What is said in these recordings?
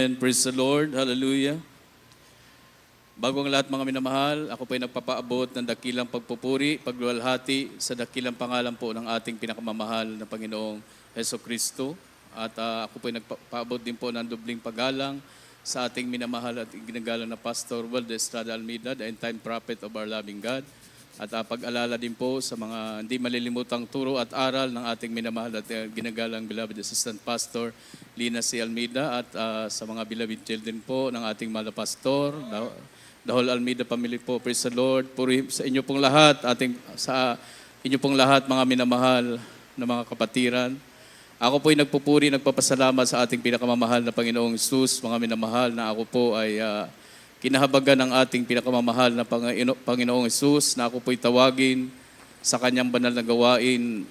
And praise the Lord. Hallelujah. Bago ang lahat mga minamahal, ako po ay nagpapaabot ng dakilang pagpupuri, pagluwalhati sa dakilang pangalan po ng ating pinakamamahal na Panginoong Hesukristo. At ako po ay nagpapaabot din po ng dubling paggalang sa ating minamahal at ginagalang na Pastor Waldo Estrada Almeida, the end-time prophet of our loving God. At pag-alala din po sa mga hindi malilimutang turo at aral ng ating minamahal at ginagalang beloved assistant pastor Lina C. Almeida at sa mga beloved children po ng ating mahal na pastor, the whole Almeida family po. Praise the Lord. Puri sa inyo pong lahat, sa inyo pong lahat mga minamahal na mga kapatiran. Ako po ay nagpupuri, nagpapasalamat sa ating pinakamamahal na Panginoong Hesus, mga minamahal, na ako po ay kinahabagan ng ating pinakamamahal na Panginoong Hesus, na ako po'y tawagin sa kanyang banal na gawain.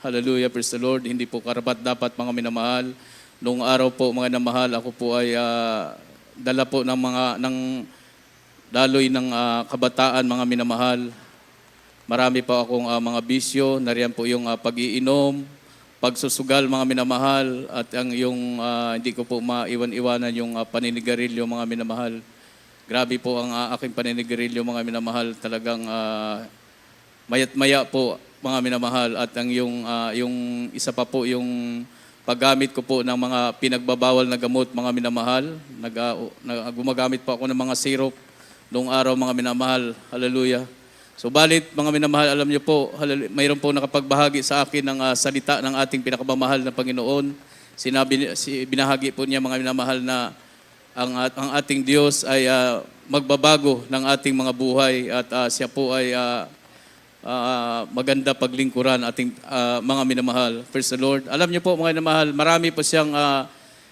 Hallelujah, praise the Lord. Hindi po karapat dapat mga minamahal. Noong araw po mga minamahal, ako po ay dala po ng daloy ng kabataan mga minamahal. Marami pa akong mga bisyo. Nariyan po yung pag-iinom, pagsusugal mga minamahal, at ang yung hindi ko po maiwan-iwanan yung paninigarilyo mga minamahal. Grabe po ang aking paninigarilyo mga minamahal, talagang mayat-maya po mga minamahal, at ang yung isa pa po yung paggamit ko po ng mga pinagbabawal na gamot mga minamahal. Gumagamit po ako ng mga syrup noong araw mga minamahal. Hallelujah. So balit mga minamahal, alam niyo po, mayroon po nakapagbahagi sa akin ng salita ng ating pinakamamahal na Panginoon. Binahagi po niya mga minamahal na ang ating Diyos ay magbabago ng ating mga buhay, at siya po ay maganda paglingkuran ating mga minamahal. Praise the Lord. Alam niyo po mga minamahal, marami po siyang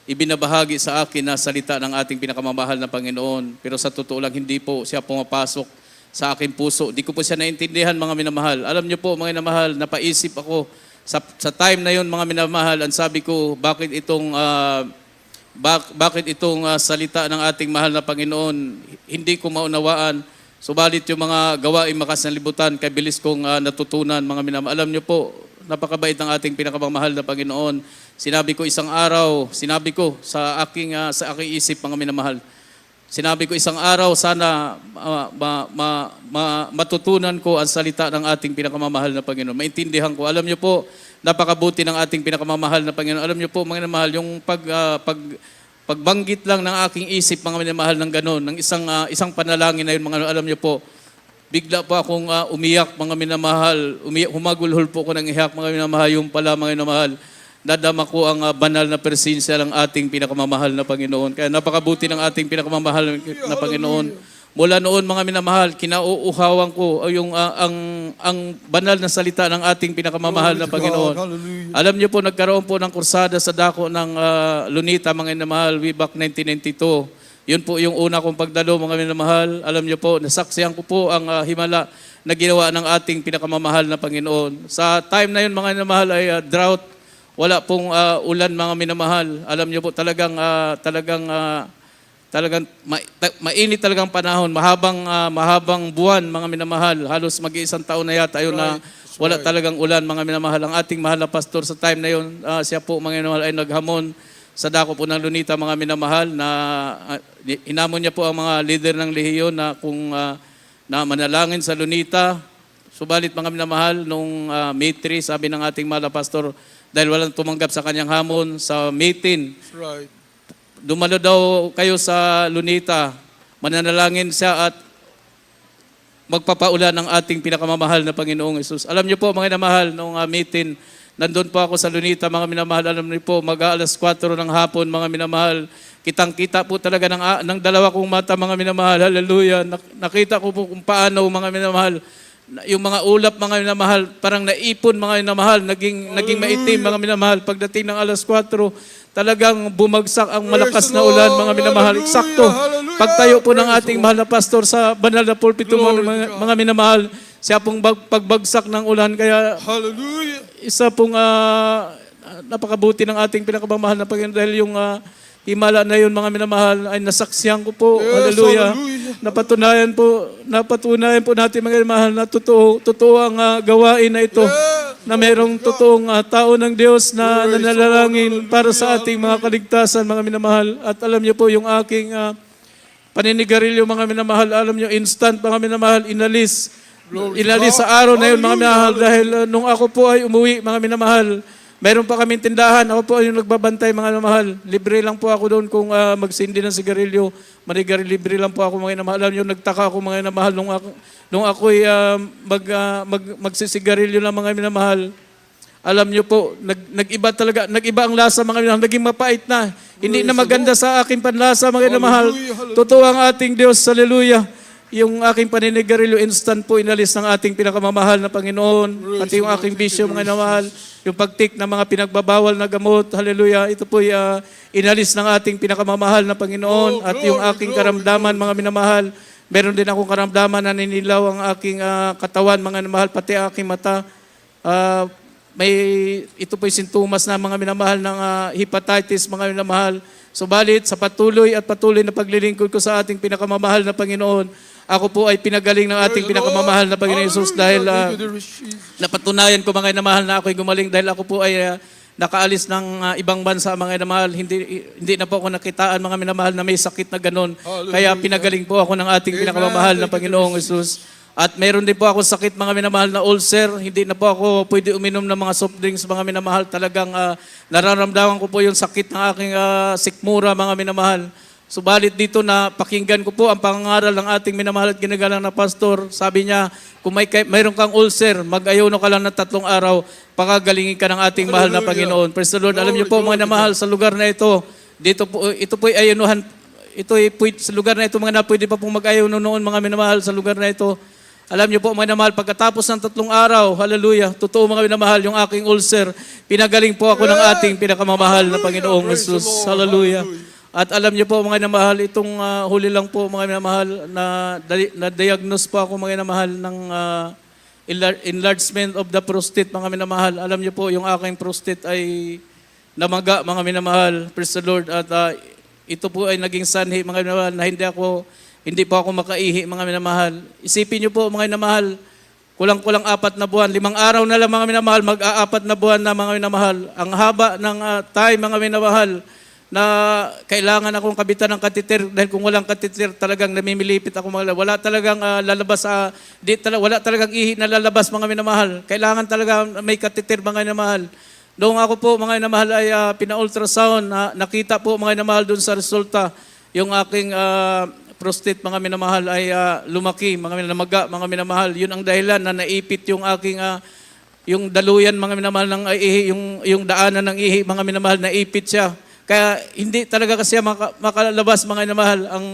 ibinabahagi sa akin na salita ng ating pinakamamahal na Panginoon. Pero sa totoo lang, hindi po siya pumapasok sa aking puso. Di ko po siya naintindihan mga minamahal. Alam niyo po mga minamahal, napaisip ako sa time na yon mga minamahal, ang sabi ko, bakit itong salita ng ating mahal na Panginoon hindi ko maunawaan. Subalit yung mga gawain makasanlibutan, kay bilis kong natutunan mga minamahal. Alam niyo po, napakabait ng ating pinakamamahal na Panginoon. Sinabi ko sa aking isip mga minamahal. Sinabi ko isang araw, sana matutunan ko ang salita ng ating pinakamamahal na Panginoon. Maintindihan ko. Alam niyo po, napakabuti ng ating pinakamamahal na Panginoon. Alam niyo po, mga minamahal, yung pagbanggit lang ng aking isip, mga minamahal, ng gano'n, ng isang panalangin na yun, mga alam niyo po, bigla po akong umiyak, mga minamahal. Humagulhol po ako ng iyak, mga minamahal. Yung pala, mga minamahal, nadama ko ang banal na presensya ng ating pinakamamahal na Panginoon. Kaya napakabuti ng ating pinakamamahal na Panginoon. Mula noon mga minamahal, kinauuhawan ko ang banal na salita ng ating pinakamamahal na Panginoon. Alam niyo po, nagkaroon po ng kursada sa dako ng Lunita mga minamahal way back 1992. Yun po yung una kong pagdalo mga minamahal. Alam niyo po, nasaksihan ko po ang himala na ginawa ng ating pinakamamahal na Panginoon. Sa time na yun mga minamahal ay drought. Wala pong ulan mga minamahal. Alam niyo po, talagang mainit talagang panahon, mahabang buwan mga minamahal. Halos mag-iisang taon na yata ayun na wala talagang ulan mga minamahal. Ang ating mahal na pastor sa time na yun, siya po mga minamahal ay naghamon sa dako po ng Lunita mga minamahal, na hinamon niya po ang mga leader ng lehiyon na kung na manalangin sa Lunita. Subalit mga minamahal, nung May 3, sabi ng ating mahal na pastor, dahil walang tumanggap sa kanyang hamon sa May 10, right, dumalo daw kayo sa Lunita, mananalangin siya at magpapaulan ng ating pinakamamahal na Panginoong Hesus. Alam niyo po mga minamahal, noong May 10, nandun po ako sa Lunita mga minamahal. Alam niyo po, mag-aalas 4 ng hapon mga minamahal, kitang-kita po talaga ng dalawa kong mata mga minamahal. Hallelujah. Nakita ko po kung paano mga minamahal, yung mga ulap mga minamahal, parang naipon mga minamahal, naging maitim mga minamahal. Pagdating ng alas 4, talagang bumagsak ang malakas na ulan mga minamahal. Eksakto. Pagtayo po ng ating mahal na pastor sa banal na pulpito mga minamahal, siya pong pagbagsak ng ulan. Kaya isa pong napakabuti ng ating pinakamamahal na Panginoon, dahil yung himala na yun mga minamahal ay nasaksiyan ko po. Hallelujah. Napatunayan po natin mga minamahal na totoo ang gawain na ito. na mayroong totoong tao ng Diyos na nanalangin para sa ating mga kaligtasan, mga minamahal. At alam niyo po yung aking paninigarilyo, mga minamahal, alam niyo, instant, mga minamahal, inalis sa araw na yun, mga minamahal, dahil nung ako po ay umuwi, mga minamahal, mayroon pa kaming tindahan, ako po yung nagbabantay, mga minamahal. Libre lang po ako doon kung magsindi ng sigarilyo, libre lang po ako, mga minamahal. Alam niyo, nagtaka ako, mga minamahal, nung ako'y magsisigarilyo lang, mga minamahal. Alam niyo po, nag-iba talaga, nag-iba ang lasa, mga minamahal, naging mapait na. Hindi na maganda sa aking panlasa, mga minamahal. Totoo ang ating Diyos, hallelujah. Yung aking paninigarilyo, instant po inalis ng ating pinakamamahal na Panginoon. Pati yung aking bisyo, mga minamahal, yung pagtik ng mga pinagbabawal na gamot, hallelujah, ito po inalis ng ating pinakamamahal na Panginoon. At yung aking karamdaman, mga minamahal, meron din akong karamdaman na ninilaw ang aking katawan, mga minamahal, pati aking mata. Ito po'y sintomas na, mga minamahal, ng hepatitis, mga minamahal. Subalit, sa patuloy na paglilingkod ko sa ating pinakamamahal na Panginoon, ako po ay pinagaling ng ating pinakamamahal na Panginoon Jesus dahil napatunayan ko, mga minamahal, na ako'y gumaling dahil ako po ay nakaalis ng ibang bansa, mga minamahal. Hindi na po ako nakitaan, mga minamahal, na may sakit na ganon. Kaya pinagaling po ako ng ating pinakamamahal na Panginoong Jesus. At mayroon din po ako sakit, mga minamahal, na ulcer. Hindi na po ako pwede uminom ng mga soft drinks, mga minamahal. Talagang nararamdaman ko po yung sakit ng aking sikmura, mga minamahal. Subalit dito na pakinggan ko po ang pangangaral ng ating minamahal at ginagalang na pastor. Sabi niya, kung mayroon kang ulcer, mag-ayuno ka lang ng 3 araw, pakagalingin ka ng ating mahal na Panginoon. Praise the Lord. Alam niyo po, mga minamahal, sa lugar na ito ito po ay ayunuhan, sa lugar na ito, mga na pwede pa pong mag-ayuno noon, mga minamahal, sa lugar na ito. Alam niyo po, mga minamahal, pagkatapos ng 3 araw, hallelujah, totoo, mga minamahal, yung aking ulcer, pinagaling po ako ng ating pinakamamahal na Panginoong Jesus. Hallelujah. At alam niyo po, mga minamahal, itong huli lang po, mga minamahal, na-diagnose po ako, mga minamahal, ng enlargement of the prostate, mga minamahal. Alam niyo po, yung aking prostate ay namaga, mga minamahal. Praise the Lord. At ito po ay naging sanhi, mga minamahal, na hindi po ako makaihi, mga minamahal. Isipin niyo po, mga minamahal, kulang-kulang 4 na buwan. 5 araw na lang, mga minamahal, mag-4 na buwan na, mga minamahal. Ang haba ng time, mga minamahal, na kailangan akong kabitan ng katiter dahil kung walang katiter talagang namimilipit ako, mga wala talagang lalabas wala talagang ihi na lalabas, mga minamahal. Kailangan talaga may katiter, mga minamahal. Noong ako po, mga minamahal, ay pina-ultrasound, nakita po, mga minamahal, doon sa resulta yung aking prostate, mga minamahal, ay lumaki, mga minamaga, mga minamahal. Yun ang dahilan na naipit yung aking yung daluyan, mga minamahal, ng ihi, yung daanan ng ihi, mga minamahal, naipit siya. Kaya hindi talaga kasi makalabas, mga minamahal. Ang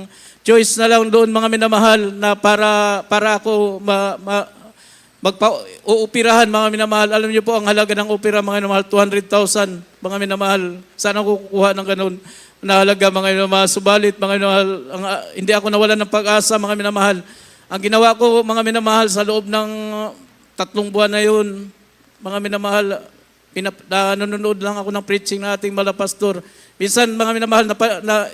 choice na lang doon, mga minamahal, na para ako uupirahan, mga minamahal. Alam niyo po, ang halaga ng upira, mga minamahal, 200,000, mga minamahal. Saan ako kukuha ng ganun na halaga, mga minamahal? Subalit, mga minamahal, hindi ako nawalan ng pag-asa, mga minamahal. Ang ginawa ko, mga minamahal, sa loob ng 3 buwan na yun, mga minamahal, nanonood lang ako ng preaching na ating malapastor. Minsan, mga minamahal, na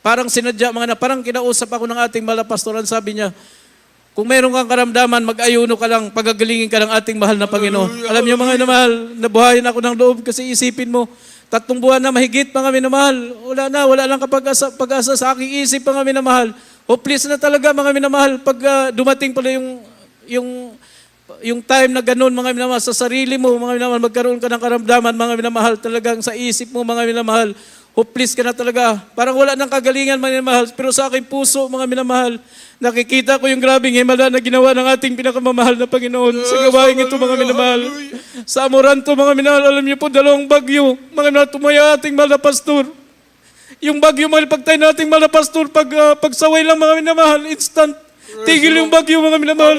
parang sinadya, parang kinausap ako ng ating malapastor. Sabi niya, kung meron kang karamdaman, mag-ayuno ka lang, pagagalingin ka ng ating mahal na Panginoon. Alam niyo, mga minamahal, nabuhayan ako ng loob kasi isipin mo, 3 buwan na mahigit, mga minamahal, wala lang pag-asa sa aking isip, mga minamahal. Hopeless na talaga, mga minamahal, pag dumating pala yung time na ganun, mga minamahal, sa sarili mo, mga minamahal, magkaroon ka ng karamdaman, mga minamahal, talagang sa isip mo, mga minamahal, hopeless ka na talaga. Parang wala nang kagalingan, mga minamahal. Pero sa aking puso, mga minamahal, nakikita ko yung grabing himala na ginawa ng ating pinakamamahal na Panginoon sa gawain ito, mga minamahal. Sa Amoranto, mga minamahal, alam niyo po, 2 bagyo, mga minamahal, tumaya ating mahal na pastor. Yung bagyo, mga pagtay nating mahal na pastor, pagsaway lang, mga minamahal, instant. Tigil yung bagyo, mga minamahal.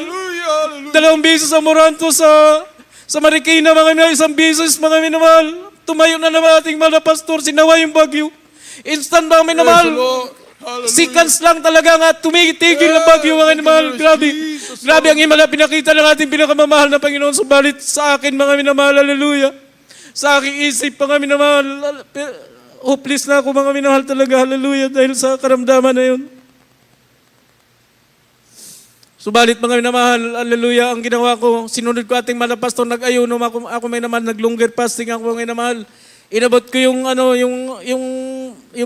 2 beses sa Amoranto, sa Marikina, mga minamahal, 1 beses, mga minamahal. Tumayo na naman ating mahal na pastor, sinaway yung bagyo. Instant, mga minamahal. Seconds lang talaga nga, tumitigil ang bagyo, mga minamahal. Grabe ang himala pinakita ng ating pinakamamahal na Panginoon. Subalit sa akin, mga minamahal, hallelujah. Sa aking isip, mga minamahal, hopeless na ako, mga minamahal talaga, hallelujah, dahil sa karamdaman na yun. Subalit mga minamahal, hallelujah, ang ginawa ko, sinunod ko ating mga pastor, nag-ayuno ako may naman, nag-longer fasting ako may namahal. Inabot ko yung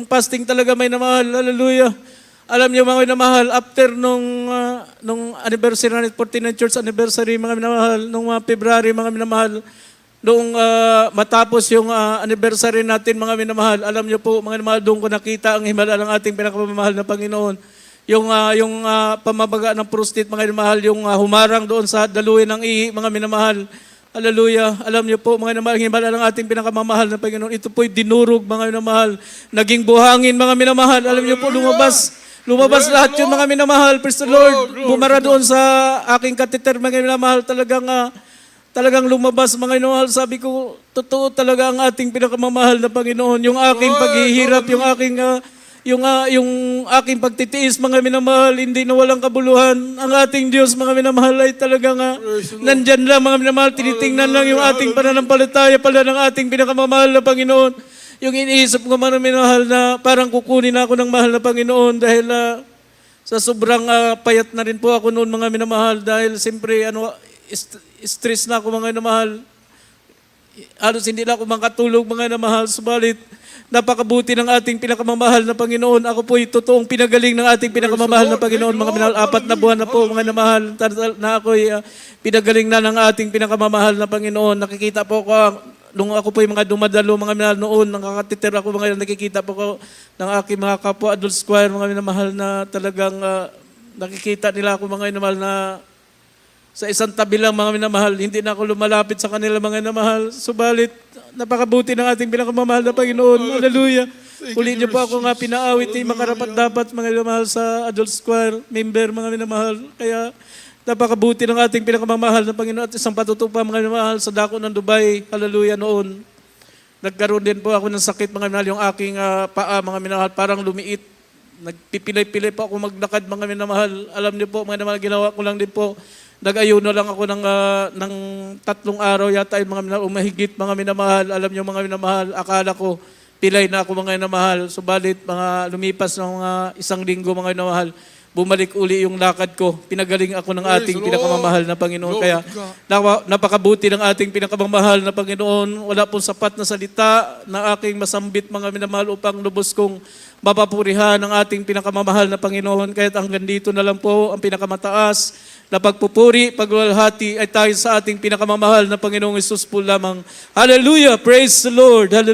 fasting talaga may namahal, hallelujah. Alam niyo mga minamahal, after nung anniversary na 49th church anniversary mga minamahal, nung February mga minamahal, noong matapos yung anniversary natin mga minamahal, alam niyo po mga minamahal, doon ko nakita ang himala ng ating pinakamamahal na Panginoon. Yung pamabaga ng prostate mga minamahal, yung humarang doon sa daluyan ng ihi mga minamahal. Hallelujah. Alam niyo po mga minamahal, ang himala ng ating pinakamamahal na Panginoon. Ito po'y dinurog mga minamahal. Naging buhangin mga minamahal. Alam niyo po, lumabas lahat yung mga minamahal. Praise the Lord. Bumara doon sa aking catheter mga minamahal. Talagang lumabas mga minamahal. Sabi ko, totoo talaga ang ating pinakamamahal na Panginoon. Yung aking paghihirap, yung aking pagtitiis mga minamahal, hindi na walang kabuluhan. Ang ating Diyos mga minamahal ay talagang nandyan lang mga minamahal. Tinitingnan lang yung ating pananampalataya pala ng ating pinakamamahal na Panginoon. Yung iniisip ko mga minamahal na parang kukunin ako ng mahal na Panginoon dahil sa sobrang payat na rin po ako noon mga minamahal dahil siyempre stress na ako mga minamahal. Halos hindi na ako makatulog mga minamahal. Subalit, napakabuti ng ating pinakamamahal na Panginoon. Ako po'y totoong pinagaling ng ating pinakamamahal na Panginoon. Mga minamahal, 4 na buwan na po mga minamahal na ako'y pinagaling na ng ating pinakamamahal na Panginoon. Nakikita po ko, nung ako po'y mga dumadalo mga minamahal noon, nakakatiter ako mga nakikita po ko ng aking mga kapwa adult squire, mga minamahal na talagang nakikita nila ako mga minamahal na sa isang tabi lang mga minamahal, hindi na ako lumalapit sa kanila mga minamahal. Subalit, napakabuti ng ating pinakamamahal na Panginoon. Hallelujah. Uli niyo po ako nga pinaawit makarapat dapat mga minamahal sa adult square member mga minamahal. Kaya napakabuti ng ating pinakamamahal na Panginoon at isang patutupa mga minamahal sa dako ng Dubai. Hallelujah noon. Nagkaroon din po ako ng sakit mga minamahal, yung aking paa mga minamahal parang lumiit. Nagpipilay-pilay po ako maglakad mga minamahal. Alam niyo po mga minamahal, ginawa ko lang din po. Nag-ayuno lang ako ng 3 araw yata yung mga minamahal, umahigit mga minamahal. Alam niyo mga minamahal, akala ko pilay na ako mga minamahal. Subalit mga lumipas ng 1 linggo mga minamahal, bumalik uli yung lakad ko. Pinagaling ako ng ating pinakamamahal na Panginoon. Kaya napakabuti ng ating pinakamamahal na Panginoon. Wala pong sapat na salita na aking masambit mga minamahal upang lubos kong mapapurihan ng ating pinakamamahal na Panginoon. Kaya hanggang dito na lang po ang pinakamataas na pagpupuri, pagwalhati ay tayo sa ating pinakamamahal na Panginoong Hesus po lamang. Hallelujah! Praise the Lord! Hallelujah!